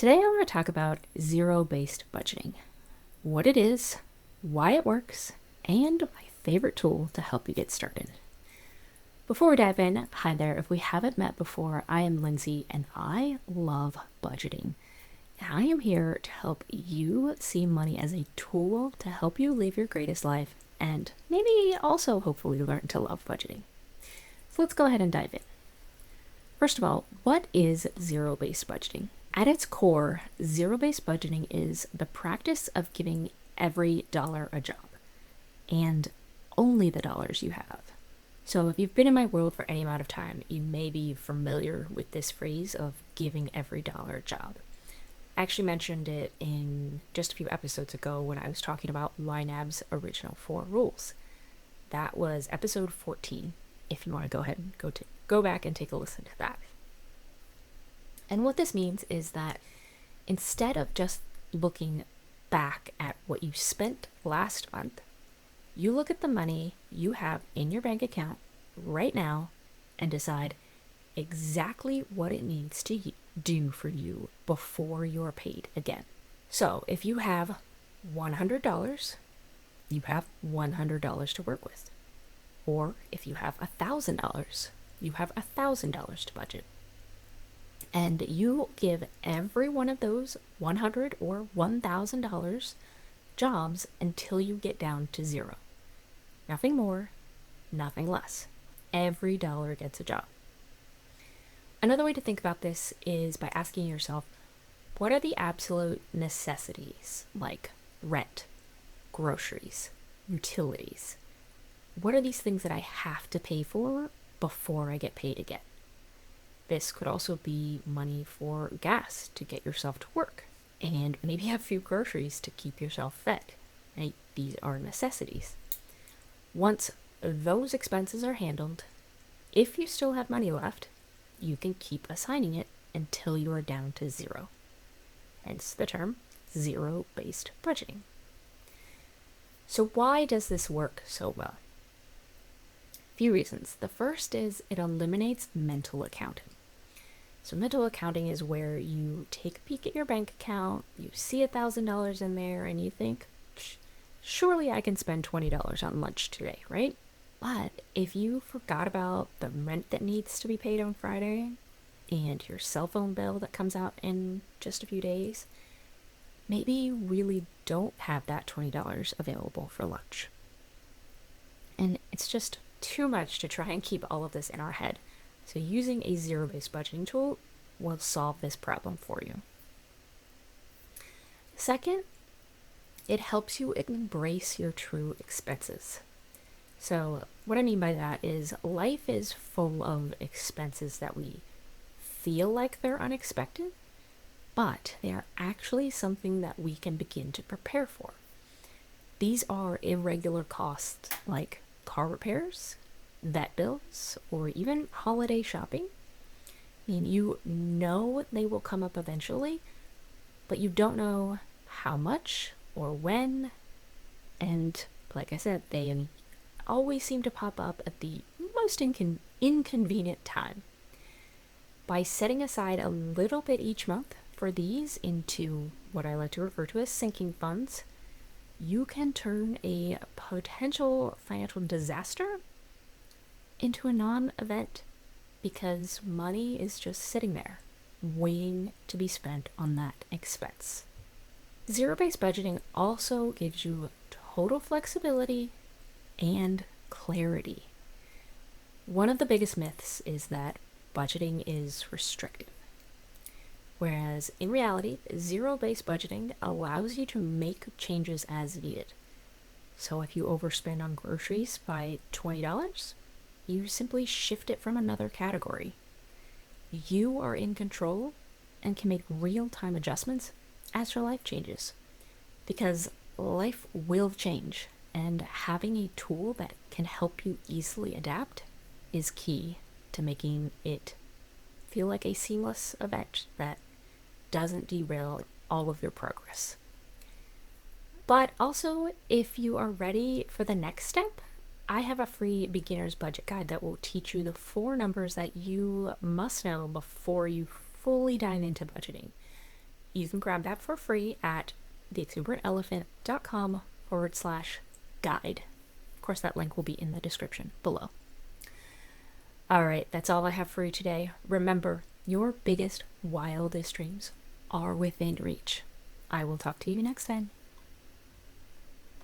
Today I want to talk about zero-based budgeting, what it is, why it works, and my favorite tool to help you get started. Before we dive in, hi there. If we haven't met before, I am Lindsey and I love budgeting. I am here to help you see money as a tool to help you live your greatest life and maybe also hopefully learn to love budgeting. So let's go ahead and dive in. First of all, what is zero-based budgeting? At its core, zero-based budgeting is the practice of giving every dollar a job, and only the dollars you have. So if you've been in my world for any amount of time, you may be familiar with this phrase of giving every dollar a job. I actually mentioned it in just a few episodes ago when I was talking about YNAB's original 4 rules. That was episode 14, if you want to go ahead and go back and take a listen to that. And what this means is that instead of just looking back at what you spent last month, you look at the money you have in your bank account right now and decide exactly what it needs to do for you before you're paid again. So if you have $100, you have $100 to work with. Or if you have $1,000, you have $1,000 to budget. And you give every one of those $100 or $1,000 jobs until you get down to zero. Nothing more, nothing less. Every dollar gets a job. Another way to think about this is by asking yourself, what are the absolute necessities like rent, groceries, utilities? What are these things that I have to pay for before I get paid again? This could also be money for gas to get yourself to work, and maybe have a few groceries to keep yourself fed. Right? These are necessities. Once those expenses are handled, if you still have money left, you can keep assigning it until you are down to zero. Hence the term zero-based budgeting. So why does this work so well? Few reasons. The first is it eliminates mental accounting. So mental accounting is where you take a peek at your bank account, you see $1,000 in there, and you think, surely I can spend $20 on lunch today, right? But if you forgot about the rent that needs to be paid on Friday and your cell phone bill that comes out in just a few days, maybe you really don't have that $20 available for lunch. And it's just too much to try and keep all of this in our head. So using a zero-based budgeting tool will solve this problem for you. Second, it helps you embrace your true expenses. So what I mean by that is life is full of expenses that we feel like they're unexpected, but they are actually something that we can begin to prepare for. These are irregular costs like car repairs, vet bills, or even holiday shopping. I mean, you know they will come up eventually, but you don't know how much or when. And like I said, they always seem to pop up at the most inconvenient time. By setting aside a little bit each month for these into what I like to refer to as sinking funds, you can turn a potential financial disaster into a non-event because money is just sitting there waiting to be spent on that expense. Zero-based budgeting also gives you total flexibility and clarity. One of the biggest myths is that budgeting is restrictive, whereas in reality, zero-based budgeting allows you to make changes as needed. So if you overspend on groceries by $20, you simply shift it from another category. You are in control and can make real-time adjustments as your life changes, because life will change, and having a tool that can help you easily adapt is key to making it feel like a seamless event that doesn't derail all of your progress. But also, if you are ready for the next step, I have a free beginner's budget guide that will teach you the 4 numbers that you must know before you fully dive into budgeting. You can grab that for free at theexuberantelephant.com/guide. Of course, that link will be in the description below. All right, that's all I have for you today. Remember, your biggest, wildest dreams are within reach. I will talk to you next time.